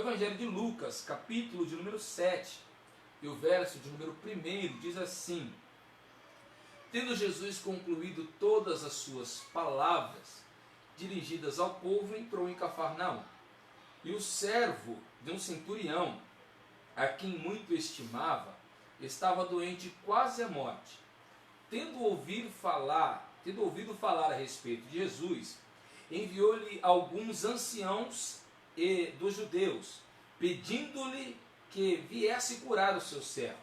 Evangelho de Lucas, capítulo de número 7, e o verso de número 1 diz assim: Tendo Jesus concluído todas as suas palavras dirigidas ao povo, entrou em Cafarnaum. E o servo de um centurião, a quem muito estimava, estava doente quase à morte. Tendo ouvido falar a respeito de Jesus, enviou-lhe alguns anciãos dos judeus, pedindo-lhe que viesse curar o seu servo.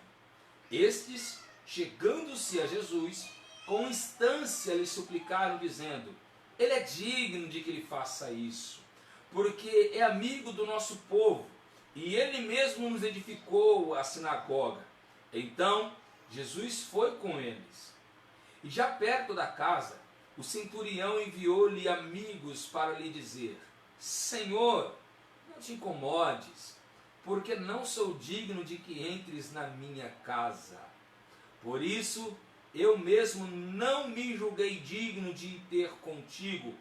Estes, chegando-se a Jesus, com instância lhe suplicaram, dizendo: Ele é digno de que lhe faça isso, porque é amigo do nosso povo, e ele mesmo nos edificou a sinagoga. Então Jesus foi com eles. E já perto da casa, o centurião enviou-lhe amigos para lhe dizer: Senhor, não te incomodes, porque não sou digno de que entres na minha casa. Por isso, eu mesmo não me julguei digno de ir ter contigo.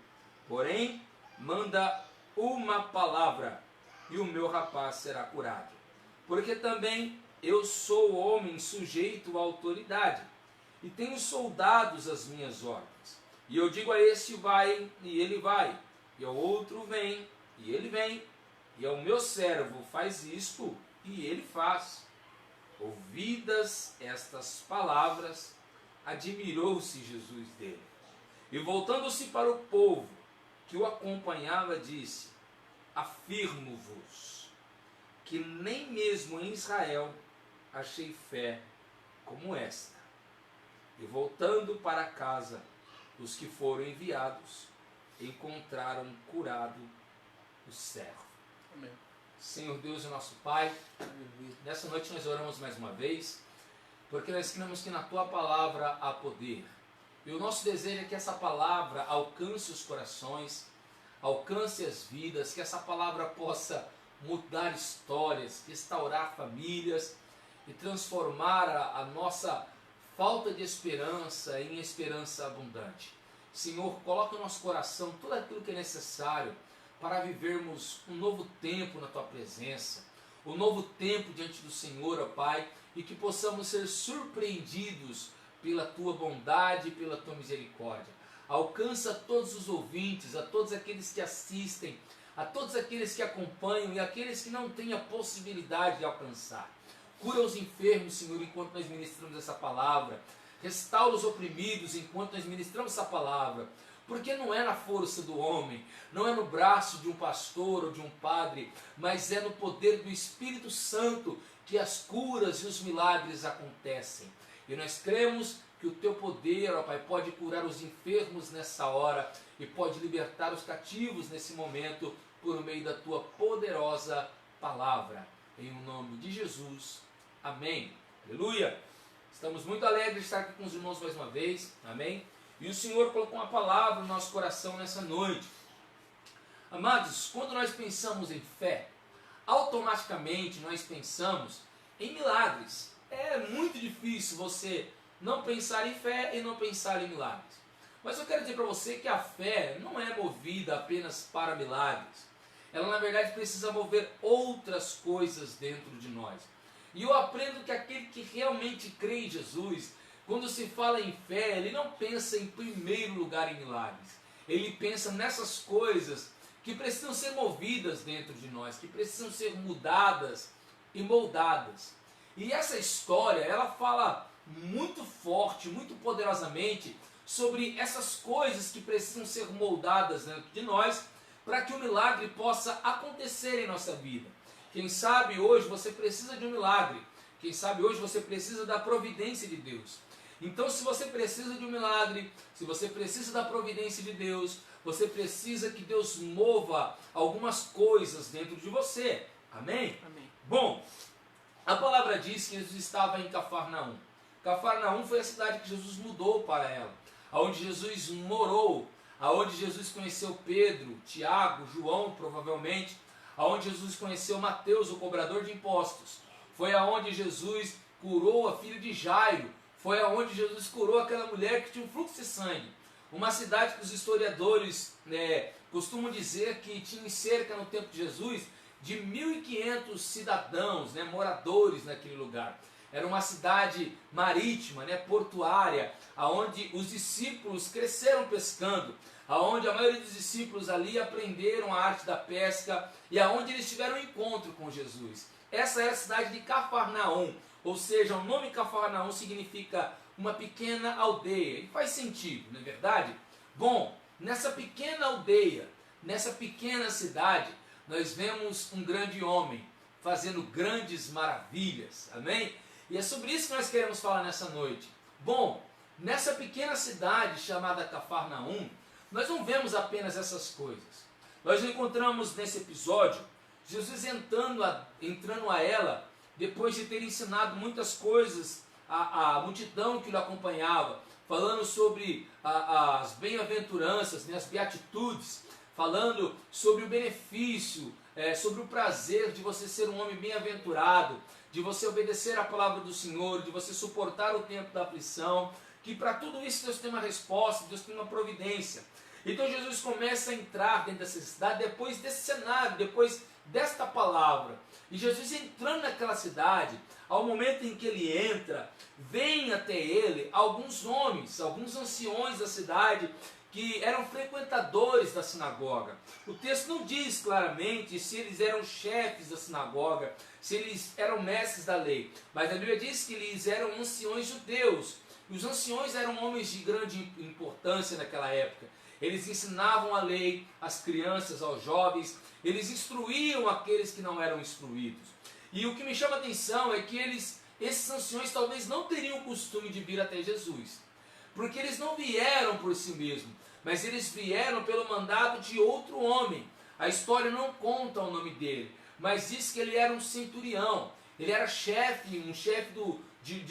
Porém, manda uma palavra, e o meu rapaz será curado. Porque também eu sou homem sujeito à autoridade, e tenho soldados às minhas ordens. E eu digo a este: vai, e ele vai. E ao outro: vem, e ele vem. E ao meu servo: faz isto, e ele faz. Ouvidas estas palavras, admirou-se Jesus dele. E voltando-se para o povo que o acompanhava, disse: Afirmo-vos que nem mesmo em Israel achei fé como esta. E voltando para casa, os que foram enviados encontraram curado o servo. Amém. Senhor Deus e nosso Pai, nessa noite nós oramos mais uma vez, porque nós cremos que na Tua palavra há poder. E o nosso desejo é que essa palavra alcance os corações, alcance as vidas, que essa palavra possa mudar histórias, restaurar famílias e transformar a nossa falta de esperança em esperança abundante. Senhor, coloca no nosso coração tudo aquilo que é necessário para vivermos um novo tempo na Tua presença, um novo tempo diante do Senhor, ó Pai, e que possamos ser surpreendidos pela Tua bondade e pela Tua misericórdia. Alcança todos os ouvintes, a todos aqueles que assistem, a todos aqueles que acompanham e aqueles que não têm a possibilidade de alcançar. Cura os enfermos, Senhor, enquanto nós ministramos essa palavra. Restaura os oprimidos enquanto nós ministramos essa palavra. Porque não é na força do homem, não é no braço de um pastor ou de um padre, mas é no poder do Espírito Santo que as curas e os milagres acontecem. E nós cremos que o Teu poder, ó Pai, pode curar os enfermos nessa hora e pode libertar os cativos nesse momento por meio da Tua poderosa palavra. Em nome de Jesus. Amém. Aleluia. Estamos muito alegres de estar aqui com os irmãos mais uma vez. Amém. E o Senhor colocou uma palavra no nosso coração nessa noite. Amados, quando nós pensamos em fé, automaticamente nós pensamos em milagres. É muito difícil você não pensar em fé e não pensar em milagres. Mas eu quero dizer para você que a fé não é movida apenas para milagres. Ela, na verdade, precisa mover outras coisas dentro de nós. E eu aprendo que aquele que realmente crê em Jesus, quando se fala em fé, ele não pensa em primeiro lugar em milagres. Ele pensa nessas coisas que precisam ser movidas dentro de nós, que precisam ser mudadas e moldadas. E essa história, ela fala muito forte, muito poderosamente sobre essas coisas que precisam ser moldadas dentro de nós para que o milagre possa acontecer em nossa vida. Quem sabe hoje você precisa de um milagre. Quem sabe hoje você precisa da providência de Deus. Então, se você precisa de um milagre, se você precisa da providência de Deus, você precisa que Deus mova algumas coisas dentro de você. Amém? Amém. Bom, a palavra diz que Jesus estava em Cafarnaum. Cafarnaum foi a cidade que Jesus mudou para ela, aonde Jesus morou, aonde Jesus conheceu Pedro, Tiago, João, provavelmente, aonde Jesus conheceu Mateus, o cobrador de impostos. Foi aonde Jesus curou a filha de Jairo. Foi aonde Jesus curou aquela mulher que tinha um fluxo de sangue. Uma cidade que os historiadores costumam dizer que tinha cerca no tempo de Jesus de 1.500 cidadãos, né, moradores naquele lugar. Era uma cidade marítima, né, portuária, aonde os discípulos cresceram pescando, aonde a maioria dos discípulos ali aprenderam a arte da pesca e aonde eles tiveram um encontro com Jesus. Essa é a cidade de Cafarnaum, ou seja, o nome Cafarnaum significa uma pequena aldeia, e faz sentido, não é verdade? Bom, nessa pequena aldeia, nessa pequena cidade, nós vemos um grande homem fazendo grandes maravilhas, amém? E é sobre isso que nós queremos falar nessa noite. Bom, nessa pequena cidade chamada Cafarnaum, nós não vemos apenas essas coisas. Nós encontramos nesse episódio Jesus entrando a ela, depois de ter ensinado muitas coisas à multidão que lhe acompanhava, falando sobre as bem-aventuranças, né, as beatitudes, falando sobre o benefício, sobre o prazer de você ser um homem bem-aventurado, de você obedecer à palavra do Senhor, de você suportar o tempo da aflição, que para tudo isso Deus tem uma resposta, Deus tem uma providência. Então Jesus começa a entrar dentro dessa cidade, depois desse cenário, depois desta palavra. E Jesus entrando naquela cidade, ao momento em que ele entra, vem até ele alguns homens, alguns anciões da cidade, que eram frequentadores da sinagoga. O texto não diz claramente se eles eram chefes da sinagoga, se eles eram mestres da lei, mas a Bíblia diz que eles eram anciões judeus. E os anciões eram homens de grande importância naquela época. Eles ensinavam a lei às crianças, aos jovens, eles instruíam aqueles que não eram instruídos. E o que me chama a atenção é que esses anciões talvez não teriam o costume de vir até Jesus, porque eles não vieram por si mesmos, mas eles vieram pelo mandato de outro homem. A história não conta o nome dele, mas diz que ele era um centurião, ele era um chefe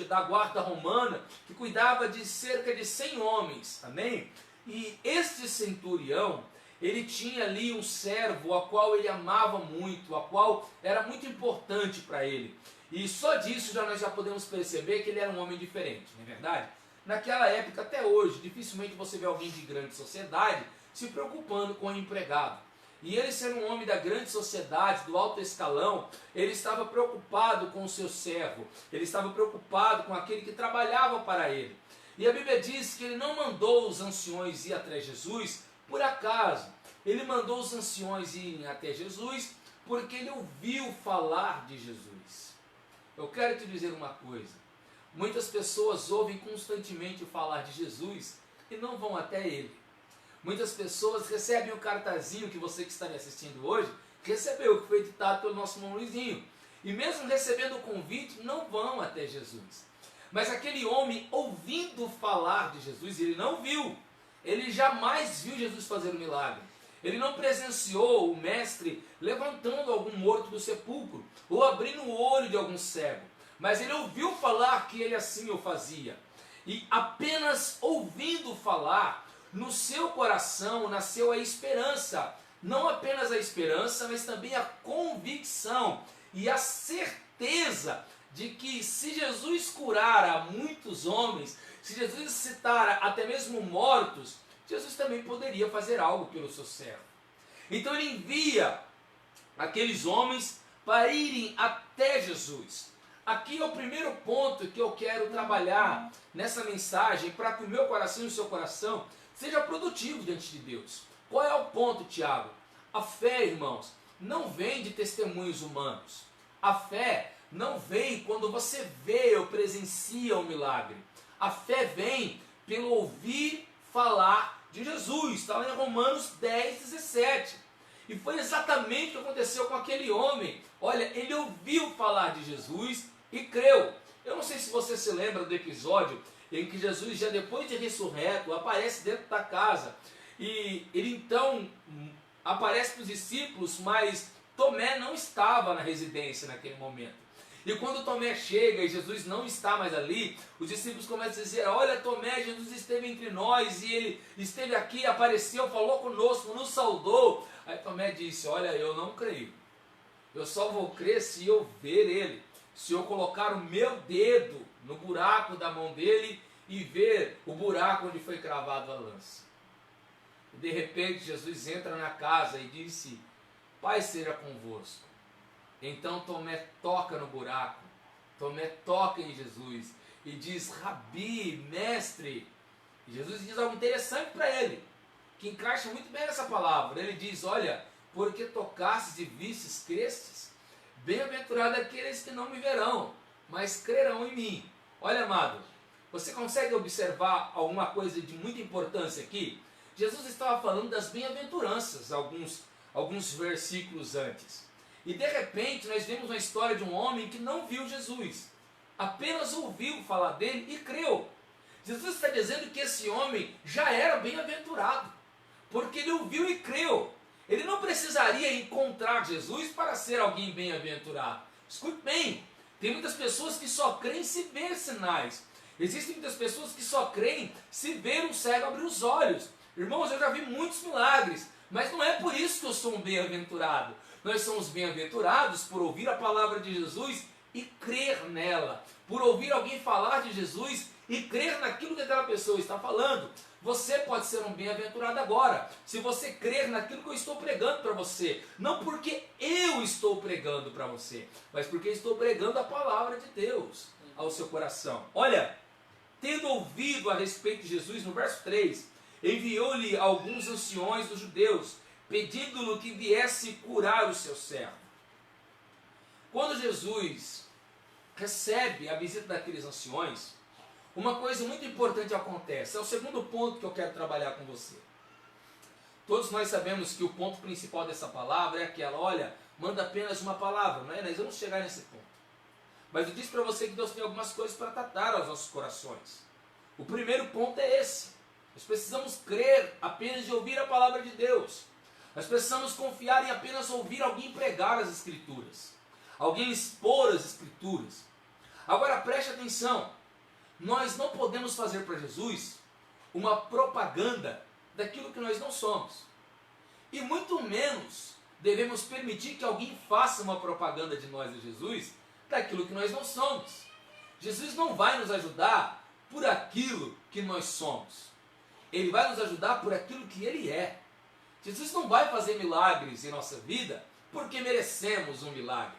da guarda romana, que cuidava de cerca de 100 homens, amém? E este centurião, ele tinha ali um servo, a qual ele amava muito, a qual era muito importante para ele. E só disso nós já podemos perceber que ele era um homem diferente, não é verdade? Naquela época, até hoje, dificilmente você vê alguém de grande sociedade se preocupando com o empregado. E ele, sendo um homem da grande sociedade, do alto escalão, ele estava preocupado com o seu servo, ele estava preocupado com aquele que trabalhava para ele. E a Bíblia diz que ele não mandou os anciões ir até Jesus por acaso. Ele mandou os anciões irem até Jesus porque ele ouviu falar de Jesus. Eu quero te dizer uma coisa. Muitas pessoas ouvem constantemente falar de Jesus e não vão até ele. Muitas pessoas recebem o cartazinho que você que está me assistindo hoje recebeu, que foi ditado pelo nosso irmão Luizinho. E mesmo recebendo o convite, não vão até Jesus. Mas aquele homem, ouvindo falar de Jesus, ele não viu. Ele jamais viu Jesus fazer um milagre. Ele não presenciou o mestre levantando algum morto do sepulcro ou abrindo o olho de algum cego. Mas ele ouviu falar que ele assim o fazia. E apenas ouvindo falar, no seu coração nasceu a esperança. Não apenas a esperança, mas também a convicção e a certeza de que se Jesus curara muitos homens, se Jesus ressuscitara até mesmo mortos, Jesus também poderia fazer algo pelo seu servo. Então ele envia aqueles homens para irem até Jesus. Aqui é o primeiro ponto que eu quero trabalhar nessa mensagem para que o meu coração e o seu coração seja produtivo diante de Deus. Qual é o ponto, Tiago? A fé, irmãos, não vem de testemunhos humanos. A fé não vem quando você vê ou presencia um milagre. A fé vem pelo ouvir falar de Jesus. Está lá em Romanos 10, 17. E foi exatamente o que aconteceu com aquele homem. Olha, ele ouviu falar de Jesus e creu. Eu não sei se você se lembra do episódio em que Jesus, já depois de ressurreto, aparece dentro da casa. E ele então aparece para os discípulos, mas Tomé não estava na residência naquele momento. E quando Tomé chega e Jesus não está mais ali, os discípulos começam a dizer: olha, Tomé, Jesus esteve entre nós e ele esteve aqui, apareceu, falou conosco, nos saudou. Aí Tomé disse: olha, eu não creio. Eu só vou crer se eu ver ele, se eu colocar o meu dedo no buraco da mão dele e ver o buraco onde foi cravado a lança. E de repente Jesus entra na casa e disse: Pai seja convosco. Então Tomé toca no buraco, Tomé toca em Jesus e diz: Rabi, mestre. E Jesus diz algo interessante para ele, que encaixa muito bem nessa palavra. Ele diz: olha, porque tocastes e vistes, crestes, bem-aventurado aqueles que não me verão, mas crerão em mim. Olha, amado, você consegue observar alguma coisa de muita importância aqui? Jesus estava falando das bem-aventuranças alguns versículos antes. E de repente nós vemos uma história de um homem que não viu Jesus, apenas ouviu falar dele e creu. Jesus está dizendo que esse homem já era bem-aventurado, porque ele ouviu e creu. Ele não precisaria encontrar Jesus para ser alguém bem-aventurado. Escute bem, tem muitas pessoas que só creem se ver sinais. Existem muitas pessoas que só creem se ver um cego abrir os olhos. Irmãos, eu já vi muitos milagres, mas não é por isso que eu sou um bem-aventurado. Nós somos bem-aventurados por ouvir a palavra de Jesus e crer nela. Por ouvir alguém falar de Jesus e crer naquilo que aquela pessoa está falando. Você pode ser um bem-aventurado agora, se você crer naquilo que eu estou pregando para você. Não porque eu estou pregando para você, mas porque estou pregando a palavra de Deus ao seu coração. Olha, tendo ouvido a respeito de Jesus, no verso 3, enviou-lhe alguns anciões dos judeus, pedindo-lhe que viesse curar o seu servo. Quando Jesus recebe a visita daqueles anciões, uma coisa muito importante acontece. É o segundo ponto que eu quero trabalhar com você. Todos nós sabemos que o ponto principal dessa palavra é aquela: olha, manda apenas uma palavra, não é? Nós vamos chegar nesse ponto. Mas eu disse para você que Deus tem algumas coisas para tratar aos nossos corações. O primeiro ponto é esse. Nós precisamos crer apenas de ouvir a palavra de Deus. Nós precisamos confiar em apenas ouvir alguém pregar as Escrituras, alguém expor as Escrituras. Agora preste atenção. Nós não podemos fazer para Jesus uma propaganda daquilo que nós não somos. E muito menos devemos permitir que alguém faça uma propaganda de nós a Jesus daquilo que nós não somos. Jesus não vai nos ajudar por aquilo que nós somos. Ele vai nos ajudar por aquilo que Ele é. Jesus não vai fazer milagres em nossa vida porque merecemos um milagre.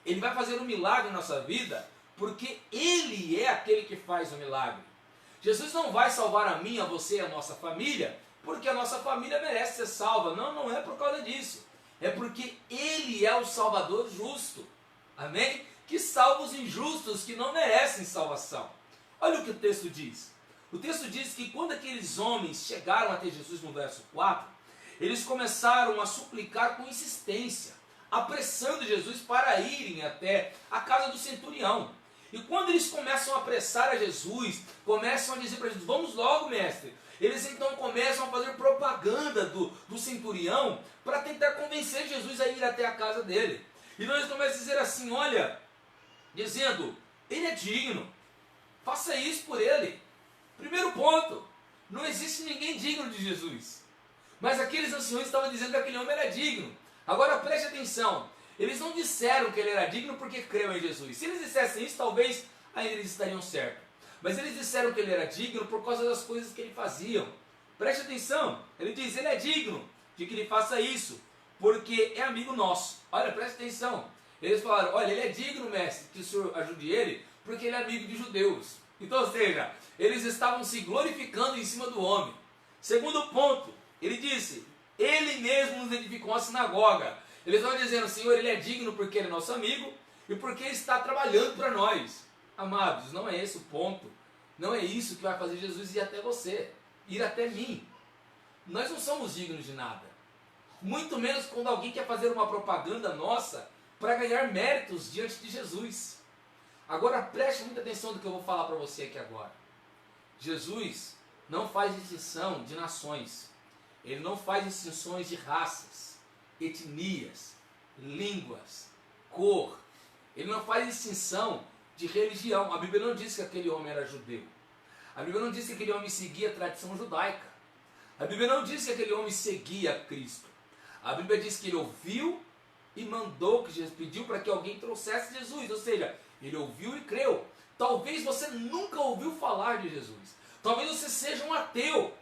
Ele vai fazer um milagre em nossa vida porque Ele é aquele que faz o milagre. Jesus não vai salvar a mim, a você e a nossa família porque a nossa família merece ser salva. Não, não é por causa disso. É porque Ele é o Salvador justo. Amém? Que salva os injustos que não merecem salvação. Olha o que o texto diz. O texto diz que quando aqueles homens chegaram até Jesus no verso 4, eles começaram a suplicar com insistência, apressando Jesus para irem até a casa do centurião. E quando eles começam a apressar a Jesus, começam a dizer para Jesus: vamos logo, mestre. Eles então começam a fazer propaganda do centurião para tentar convencer Jesus a ir até a casa dele. E nós começamos a dizer assim: olha, dizendo, ele é digno, faça isso por ele. Primeiro ponto, não existe ninguém digno de Jesus. Mas aqueles anciões estavam dizendo que aquele homem era digno. Agora preste atenção, eles não disseram que ele era digno porque creu em Jesus. Se eles dissessem isso, talvez ainda eles estariam certos. Mas eles disseram que ele era digno por causa das coisas que ele fazia. Preste atenção, ele diz: ele é digno de que ele faça isso, porque é amigo nosso. Olha, preste atenção. Eles falaram: olha, ele é digno, mestre, que o senhor ajude ele, porque ele é amigo de judeus. Então, ou seja, eles estavam se glorificando em cima do homem. Segundo ponto, ele disse: ele mesmo nos edificou uma sinagoga. Eles estavam dizendo: Senhor, ele é digno porque ele é nosso amigo e porque ele está trabalhando para nós. Amados, não é esse o ponto. Não é isso que vai fazer Jesus ir até você, ir até mim. Nós não somos dignos de nada. Muito menos quando alguém quer fazer uma propaganda nossa para ganhar méritos diante de Jesus. Agora preste muita atenção no que eu vou falar para você aqui agora. Jesus não faz distinção de nações. Ele não faz distinções de raças, etnias, línguas, cor. Ele não faz distinção de religião. A Bíblia não diz que aquele homem era judeu. A Bíblia não diz que aquele homem seguia a tradição judaica. A Bíblia não diz que aquele homem seguia Cristo. A Bíblia diz que ele ouviu e mandou, que Jesus pediu para que alguém trouxesse Jesus. Ou seja, ele ouviu e creu. Talvez você nunca ouviu falar de Jesus. Talvez você seja um ateu.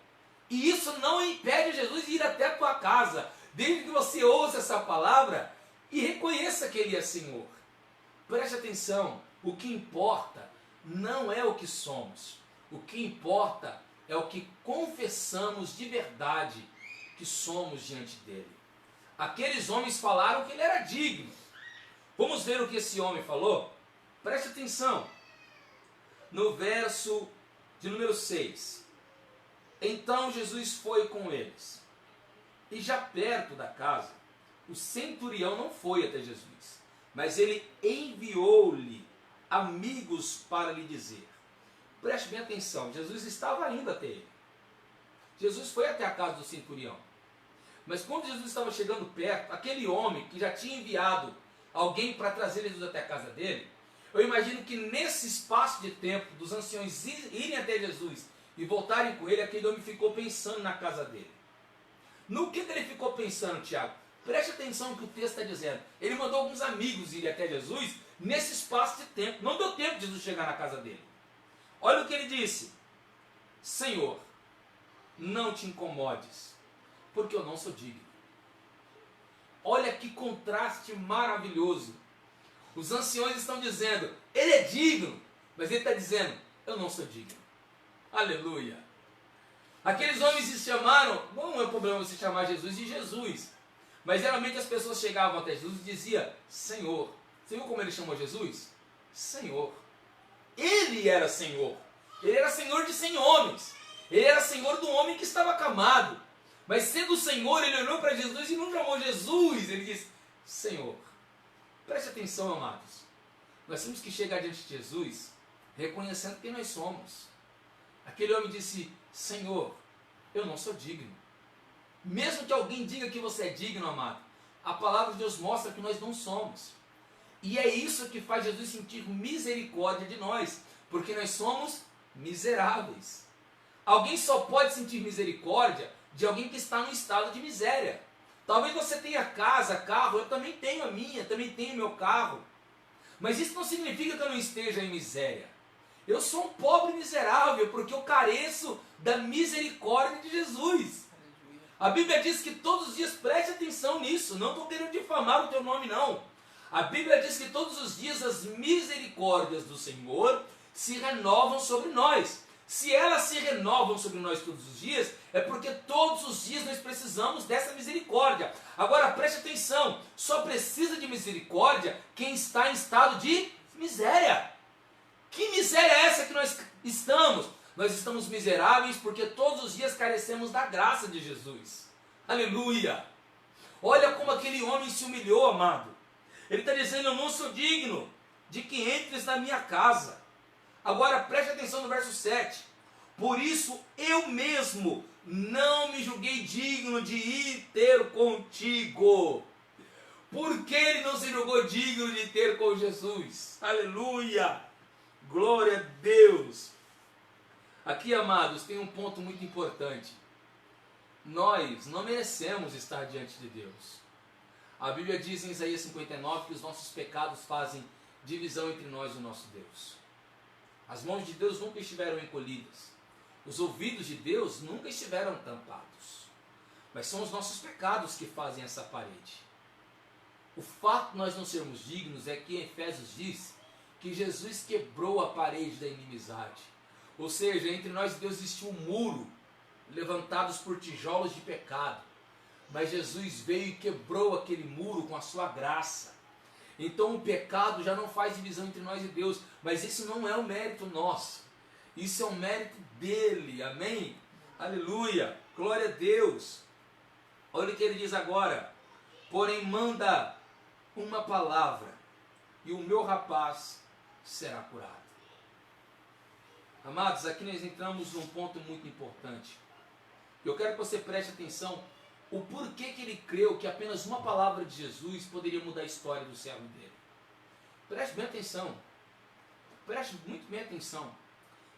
E isso não impede Jesus de ir até a tua casa. Desde que você ouça essa palavra e reconheça que Ele é Senhor. Preste atenção, o que importa não é o que somos, o que importa é o que confessamos de verdade que somos diante dele. Aqueles homens falaram que ele era digno. Vamos ver o que esse homem falou? Preste atenção. No verso de número 6. Então Jesus foi com eles. E já perto da casa, o centurião não foi até Jesus, mas ele enviou-lhe amigos para lhe dizer. Preste bem atenção, Jesus estava indo até ele. Jesus foi até a casa do centurião. Mas quando Jesus estava chegando perto, aquele homem que já tinha enviado alguém para trazer Jesus até a casa dele, eu imagino que nesse espaço de tempo dos anciões irem até Jesus e voltarem com ele, aquele homem ficou pensando na casa dele. No que ele ficou pensando, Tiago? Preste atenção no que o texto está dizendo. Ele mandou alguns amigos irem até Jesus nesse espaço de tempo. Não deu tempo de Jesus chegar na casa dele. Olha o que ele disse. Senhor, não te incomodes, porque eu não sou digno. Olha que contraste maravilhoso. Os anciões estão dizendo, ele é digno, mas ele está dizendo, eu não sou digno. Aleluia. Aqueles homens se chamaram, não é problema você chamar Jesus de Jesus, mas geralmente as pessoas chegavam até Jesus e diziam, Senhor. Você viu como ele chamou Jesus? Senhor. Ele era Senhor. Ele era Senhor de 100 homens. Ele era Senhor do homem que estava acamado. Mas sendo o Senhor, ele olhou para Jesus e não chamou Jesus. Ele disse, Senhor. Preste atenção, amados. Nós temos que chegar diante de Jesus reconhecendo quem nós somos. Aquele homem disse, Senhor, eu não sou digno. Mesmo que alguém diga que você é digno, amado, a palavra de Deus mostra que nós não somos. E é isso que faz Jesus sentir misericórdia de nós, porque nós somos miseráveis. Alguém só pode sentir misericórdia de alguém que está num estado de miséria. Talvez você tenha casa, carro, eu também tenho a minha, também tenho meu carro. Mas isso não significa que eu não esteja em miséria. Eu sou um pobre miserável, porque eu careço da misericórdia de Jesus. A Bíblia diz que todos os dias, preste atenção nisso, não estou querendo difamar o teu nome não. A Bíblia diz que todos os dias as misericórdias do Senhor se renovam sobre nós. Se elas se renovam sobre nós todos os dias, é porque todos os dias nós precisamos dessa misericórdia. Agora preste atenção, só precisa de misericórdia quem está em estado de miséria. Que miséria é essa que nós estamos? Nós estamos miseráveis porque todos os dias carecemos da graça de Jesus. Aleluia! Olha como aquele homem se humilhou, amado. Ele está dizendo, eu não sou digno de que entres na minha casa. Agora preste atenção no verso 7. Por isso eu mesmo não me julguei digno de ir ter contigo. Por que ele não se julgou digno de ter com Jesus? Aleluia! Glória a Deus! Aqui, amados, tem um ponto muito importante. Nós não merecemos estar diante de Deus. A Bíblia diz em Isaías 59 que os nossos pecados fazem divisão entre nós e o nosso Deus. As mãos de Deus nunca estiveram encolhidas. Os ouvidos de Deus nunca estiveram tampados. Mas são os nossos pecados que fazem essa parede. O fato de nós não sermos dignos é que em Efésios diz que Jesus quebrou a parede da inimizade. Ou seja, entre nós e Deus existia um muro, levantados por tijolos de pecado. Mas Jesus veio e quebrou aquele muro com a sua graça. Então o pecado já não faz divisão entre nós e Deus. Mas isso não é um mérito nosso. Isso é um mérito dele. Amém? Aleluia. Glória a Deus. Olha o que ele diz agora. Porém manda uma palavra e o meu rapaz será curado. Amados, aqui nós entramos num ponto muito importante. Eu quero que você preste atenção o porquê que ele creu que apenas uma palavra de Jesus poderia mudar a história do servo dele. Preste bem atenção. Preste muito bem atenção.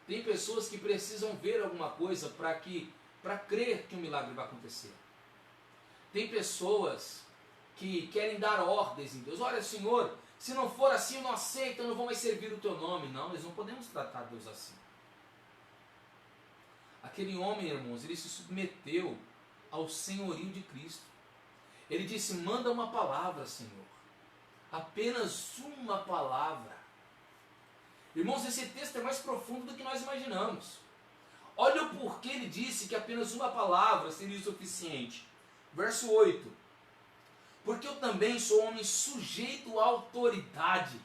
Tem pessoas que precisam ver alguma coisa para crer que um milagre vai acontecer. Tem pessoas que querem dar ordens em Deus. Olha, Senhor, se não for assim eu não aceito, eu não vou mais servir o teu nome. Não, nós não podemos tratar Deus assim. Aquele homem, irmãos, ele se submeteu ao senhorio de Cristo. Ele disse, manda uma palavra, Senhor. Apenas uma palavra. Irmãos, esse texto é mais profundo do que nós imaginamos. Olha o porquê ele disse que apenas uma palavra seria o suficiente. Verso 8. Porque eu também sou homem sujeito à autoridade,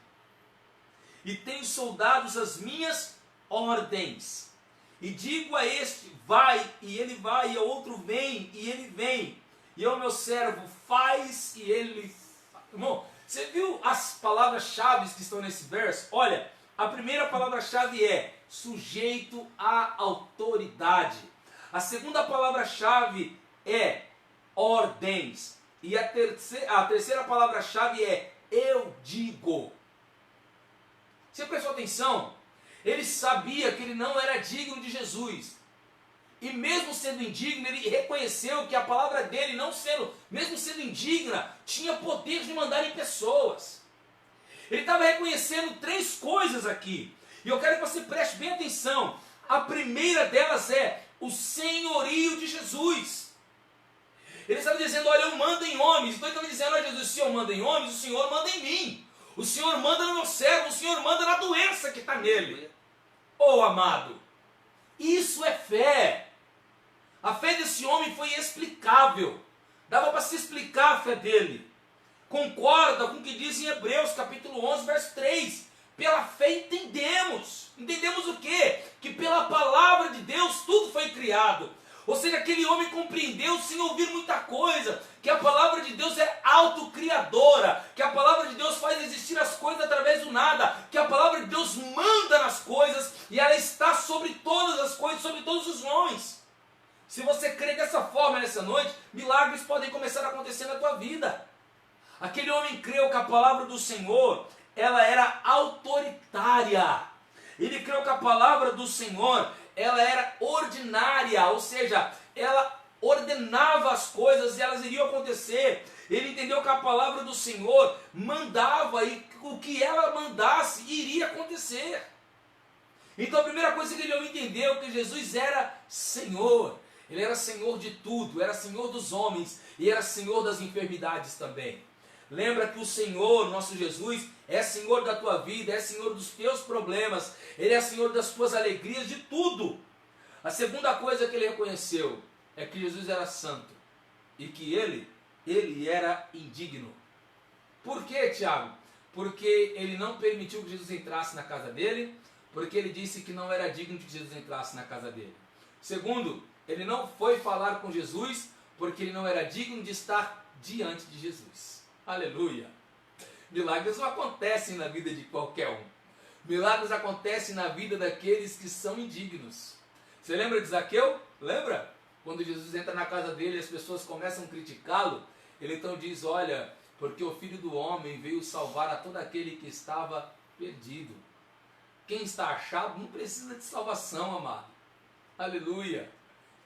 e tenho soldados às minhas ordens. E digo a este, vai, e ele vai, e ao outro, vem, e ele vem. E ao meu servo, faz, e ele faz. Irmão, você viu as palavras-chave que estão nesse verso? Olha, a primeira palavra-chave é sujeito à autoridade. A segunda palavra-chave é ordens. E a terceira palavra-chave é eu digo. Você prestou atenção? Ele sabia que ele não era digno de Jesus. E mesmo sendo indigno, ele reconheceu que a palavra dele, mesmo sendo indigna, tinha poder de mandar em pessoas. Ele estava reconhecendo três coisas aqui. E eu quero que você preste bem atenção. A primeira delas é o senhorio de Jesus. Ele estava dizendo, olha, eu mando em homens. Então ele estava dizendo, olha Jesus, se eu mando em homens, o Senhor manda em mim. O Senhor manda no meu servo, o Senhor manda na doença que está nele. Oh, amado, isso é fé. A fé desse homem foi inexplicável. Dava para se explicar a fé dele. Concorda com o que diz em Hebreus, capítulo 11, verso 3. Pela fé entendemos. Entendemos o quê? Que pela palavra de Deus tudo foi criado. Ou seja, aquele homem compreendeu sem ouvir muita coisa, que a palavra de Deus é autocriadora, que a palavra de Deus faz existir as coisas através do nada, que a palavra de Deus manda nas coisas e ela está sobre todas as coisas, sobre todos os homens. Se você crê dessa forma nessa noite, milagres podem começar a acontecer na tua vida. Aquele homem creu que a palavra do Senhor, ela era autoritária. Ele creu que a palavra do Senhor, ela era ordinária, ou seja, ela ordenava as coisas e elas iriam acontecer. Ele entendeu que a palavra do Senhor mandava e o que ela mandasse iria acontecer. Então a primeira coisa que ele entendeu é que Jesus era Senhor. Ele era Senhor de tudo, era Senhor dos homens e era Senhor das enfermidades também. Lembra que o Senhor, nosso Jesus, é Senhor da tua vida, é Senhor dos teus problemas, Ele é Senhor das tuas alegrias, de tudo. A segunda coisa que ele reconheceu é que Jesus era santo e que ele era indigno. Por quê, Tiago? Porque ele não permitiu que Jesus entrasse na casa dele, porque ele disse que não era digno de que Jesus entrasse na casa dele. Segundo, ele não foi falar com Jesus porque ele não era digno de estar diante de Jesus. Aleluia! Milagres não acontecem na vida de qualquer um. Milagres acontecem na vida daqueles que são indignos. Você lembra de Zaqueu? Lembra? Quando Jesus entra na casa dele e as pessoas começam a criticá-lo, ele então diz, olha, porque o Filho do Homem veio salvar a todo aquele que estava perdido. Quem está achado não precisa de salvação, amado. Aleluia!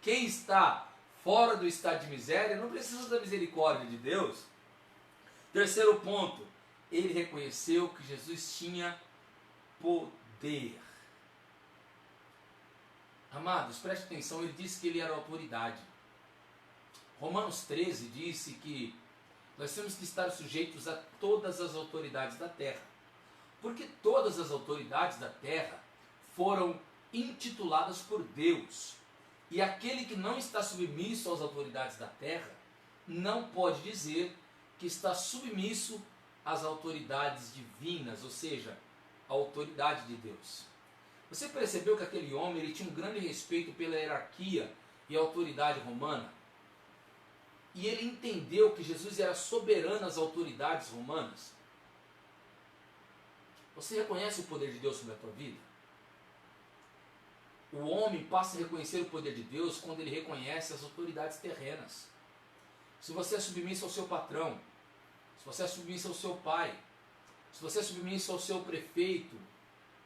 Quem está fora do estado de miséria não precisa da misericórdia de Deus. Terceiro ponto, ele reconheceu que Jesus tinha poder. Amados, preste atenção, ele disse que ele era autoridade. Romanos 13 disse que nós temos que estar sujeitos a todas as autoridades da terra. Porque todas as autoridades da terra foram intituladas por Deus. E aquele que não está submisso às autoridades da terra não pode dizer que está submisso às autoridades divinas, ou seja, à autoridade de Deus. Você percebeu que aquele homem ele tinha um grande respeito pela hierarquia e autoridade romana? E ele entendeu que Jesus era soberano às autoridades romanas? Você reconhece o poder de Deus sobre a tua vida? O homem passa a reconhecer o poder de Deus quando ele reconhece as autoridades terrenas. Se você é submisso ao seu patrão, se você é submisso ao seu pai, se você é submisso ao seu prefeito,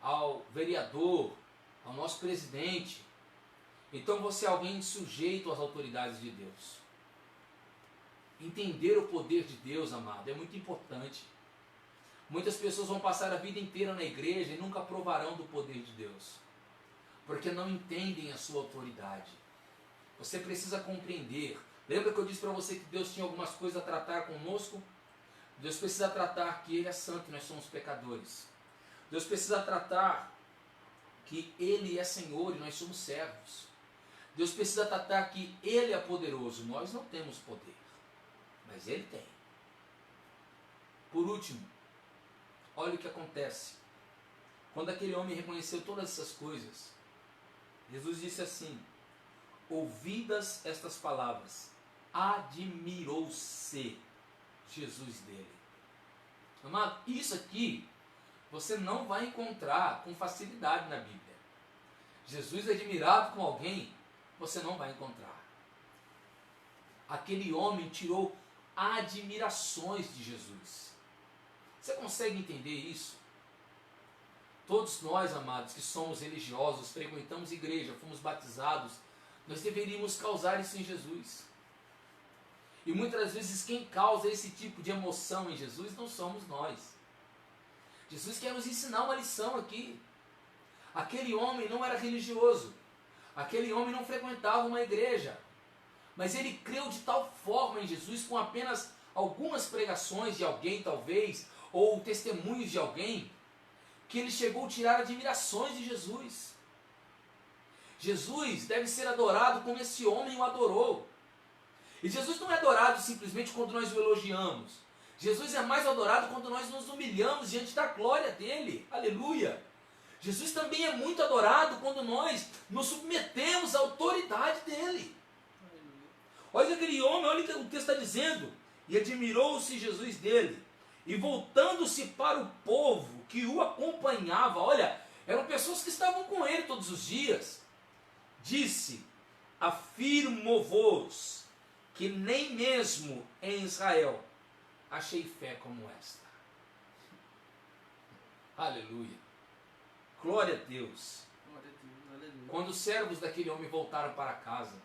ao vereador, ao nosso presidente, então você é alguém sujeito às autoridades de Deus. Entender o poder de Deus, amado, é muito importante. Muitas pessoas vão passar a vida inteira na igreja e nunca provarão do poder de Deus, porque não entendem a sua autoridade. Você precisa compreender. Lembra que eu disse para você que Deus tinha algumas coisas a tratar conosco? Deus precisa tratar que Ele é santo e nós somos pecadores. Deus precisa tratar que Ele é Senhor e nós somos servos. Deus precisa tratar que Ele é poderoso. Nós não temos poder, mas Ele tem. Por último, olha o que acontece. Quando aquele homem reconheceu todas essas coisas, Jesus disse assim: ouvidas estas palavras, admirou-se Jesus dele. Amado, isso aqui você não vai encontrar com facilidade na Bíblia. Jesus admirado com alguém, você não vai encontrar. Aquele homem tirou admirações de Jesus. Você consegue entender isso? Todos nós, amados, que somos religiosos, frequentamos igreja, fomos batizados, nós deveríamos causar isso em Jesus. E muitas vezes quem causa esse tipo de emoção em Jesus não somos nós. Jesus quer nos ensinar uma lição aqui. Aquele homem não era religioso. Aquele homem não frequentava uma igreja. Mas ele creu de tal forma em Jesus, com apenas algumas pregações de alguém, talvez, ou testemunhos de alguém, que ele chegou a tirar admirações de Jesus. Jesus deve ser adorado como esse homem o adorou. E Jesus não é adorado simplesmente quando nós o elogiamos. Jesus é mais adorado quando nós nos humilhamos diante da glória dele. Aleluia! Jesus também é muito adorado quando nós nos submetemos à autoridade dele. Olha aquele homem, olha o que o texto está dizendo. E admirou-se Jesus dele. E voltando-se para o povo que o acompanhava, olha, eram pessoas que estavam com ele todos os dias, disse: afirmo-vos que nem mesmo em Israel achei fé como esta. Aleluia. Glória a Deus. Glória a Deus. Aleluia. Quando os servos daquele homem voltaram para casa,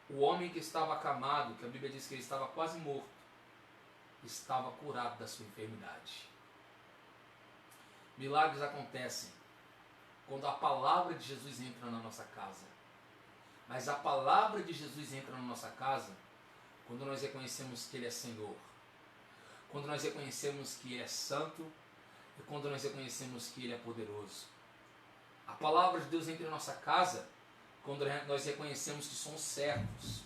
o homem que estava acamado, que a Bíblia diz que ele estava quase morto, estava curado da sua enfermidade. Milagres acontecem quando a palavra de Jesus entra na nossa casa. Mas a palavra de Jesus entra na nossa casa quando nós reconhecemos que Ele é Senhor, quando nós reconhecemos que Ele é santo e quando nós reconhecemos que Ele é poderoso. A palavra de Deus entra na nossa casa quando nós reconhecemos que somos servos,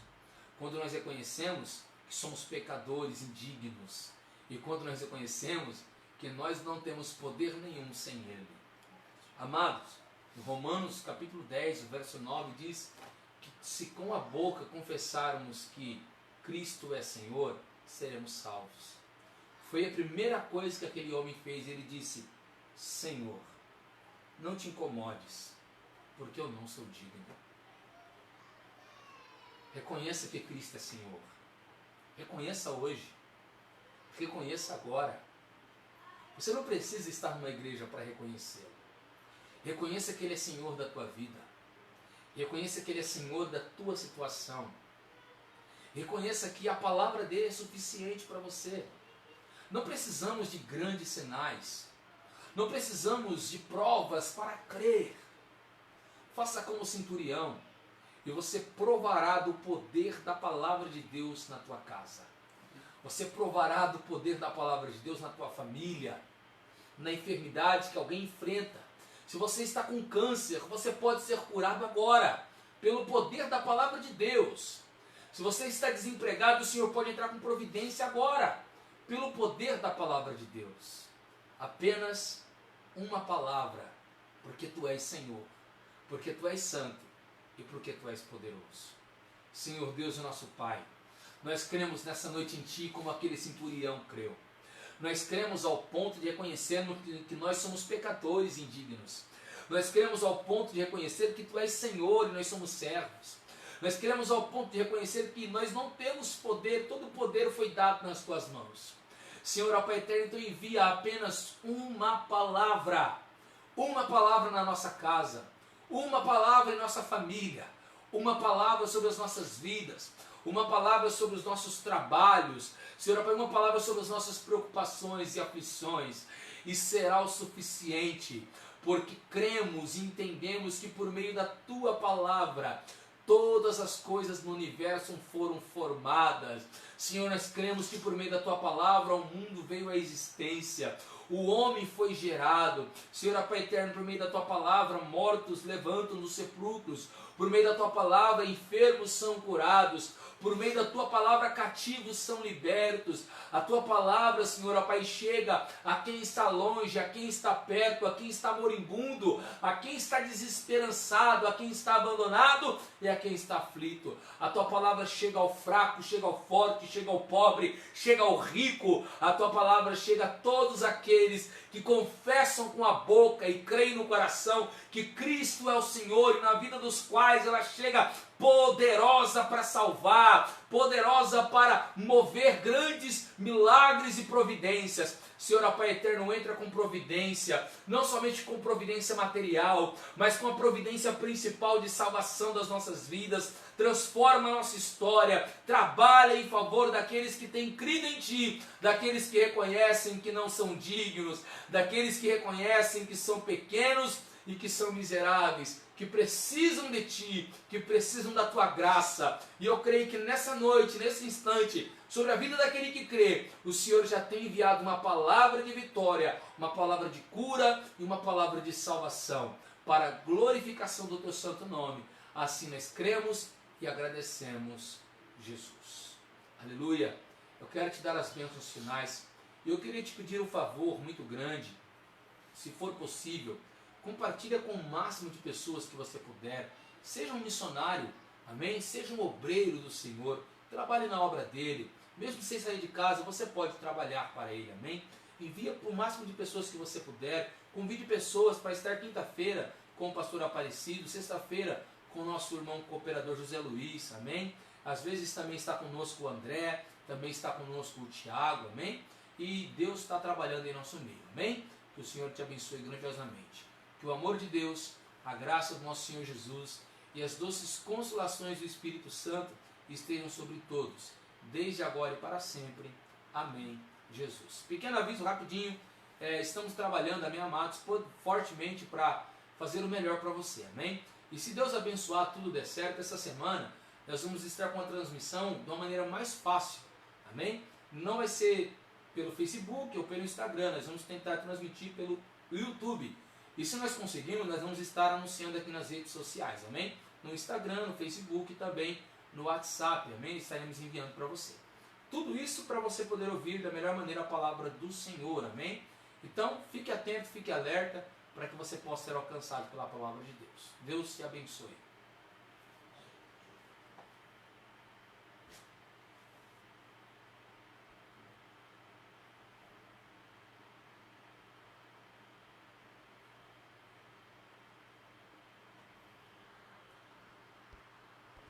quando nós reconhecemos que somos pecadores indignos e quando nós reconhecemos que nós não temos poder nenhum sem Ele. Amados, em Romanos capítulo 10, o verso 9 diz que se com a boca confessarmos que Cristo é Senhor, seremos salvos. Foi a primeira coisa que aquele homem fez. Ele disse: Senhor, não te incomodes, porque eu não sou digno. Reconheça que Cristo é Senhor. Reconheça hoje. Reconheça agora. Você não precisa estar numa igreja para reconhecê-lo. Reconheça que Ele é Senhor da tua vida. Reconheça que Ele é Senhor da tua situação. Reconheça que a palavra dele é suficiente para você. Não precisamos de grandes sinais. Não precisamos de provas para crer. Faça como o centurião e você provará do poder da palavra de Deus na tua casa. Você provará do poder da palavra de Deus na tua família, na enfermidade que alguém enfrenta. Se você está com câncer, você pode ser curado agora, pelo poder da palavra de Deus. Se você está desempregado, o Senhor pode entrar com providência agora, pelo poder da palavra de Deus. Apenas uma palavra, porque Tu és Senhor, porque Tu és santo e porque Tu és poderoso. Senhor Deus, o nosso Pai, nós cremos nessa noite em Ti como aquele centurião creu. Nós cremos ao ponto de reconhecermos que nós somos pecadores indignos. Nós cremos ao ponto de reconhecer que Tu és Senhor e nós somos servos. Nós cremos ao ponto de reconhecer que nós não temos poder, todo o poder foi dado nas Tuas mãos. Senhor, ó Pai eterno, então envia apenas uma palavra na nossa casa, uma palavra em nossa família, uma palavra sobre as nossas vidas, uma palavra sobre os nossos trabalhos, Senhor, ó Pai, uma palavra sobre as nossas preocupações e aflições, e será o suficiente, porque cremos e entendemos que por meio da Tua palavra, todas as coisas no universo foram formadas. Senhor, nós cremos que por meio da tua palavra o mundo veio à existência. O homem foi gerado. Senhor, Pai eterno, por meio da tua palavra, mortos levantam dos sepulcros. Por meio da tua palavra, enfermos são curados. Por meio da tua palavra, cativos são libertos. A tua palavra, Senhor, Pai, chega a quem está longe, a quem está perto, a quem está moribundo, a quem está desesperançado, a quem está abandonado e a quem está aflito. A tua palavra chega ao fraco, chega ao forte, chega ao pobre, chega ao rico. A tua palavra chega a todos aqueles que confessam com a boca e creem no coração que Cristo é o Senhor, e na vida dos quais ela chega poderosa para salvar, poderosa para mover grandes milagres e providências. Senhor, Pai eterno, entra com providência, não somente com providência material, mas com a providência principal de salvação das nossas vidas. Transforma a nossa história, trabalha em favor daqueles que têm crido em Ti, daqueles que reconhecem que não são dignos, daqueles que reconhecem que são pequenos e que são miseráveis, que precisam de Ti, que precisam da Tua graça. E eu creio que nessa noite, nesse instante, sobre a vida daquele que crê, o Senhor já tem enviado uma palavra de vitória, uma palavra de cura e uma palavra de salvação, para a glorificação do Teu santo nome. Assim nós cremos e agradecemos, Jesus. Aleluia. Eu quero te dar as bênçãos finais. E eu queria te pedir um favor muito grande, se for possível, compartilha com o máximo de pessoas que você puder. Seja um missionário, amém? Seja um obreiro do Senhor. Trabalhe na obra dele. Mesmo sem sair de casa, você pode trabalhar para ele, amém? Envia para o máximo de pessoas que você puder. Convide pessoas para estar quinta-feira com o pastor Aparecido, sexta-feira com o nosso irmão cooperador José Luiz, amém? Às vezes também está conosco o André, também está conosco o Tiago, amém? E Deus está trabalhando em nosso meio, amém? Que o Senhor te abençoe grandiosamente. Que o amor de Deus, a graça do nosso Senhor Jesus e as doces consolações do Espírito Santo estejam sobre todos, desde agora e para sempre. Amém, Jesus. Pequeno aviso rapidinho, estamos trabalhando, amém, amados, fortemente para fazer o melhor para você, amém? E se Deus abençoar, tudo der certo, essa semana nós vamos estar com a transmissão de uma maneira mais fácil, amém? Não vai ser pelo Facebook ou pelo Instagram, nós vamos tentar transmitir pelo YouTube. E se nós conseguirmos, nós vamos estar anunciando aqui nas redes sociais, amém? No Instagram, no Facebook e também no WhatsApp, amém? Estaremos enviando para você. Tudo isso para você poder ouvir da melhor maneira a palavra do Senhor, amém? Então, fique atento, fique alerta, para que você possa ser alcançado pela palavra de Deus. Deus te abençoe.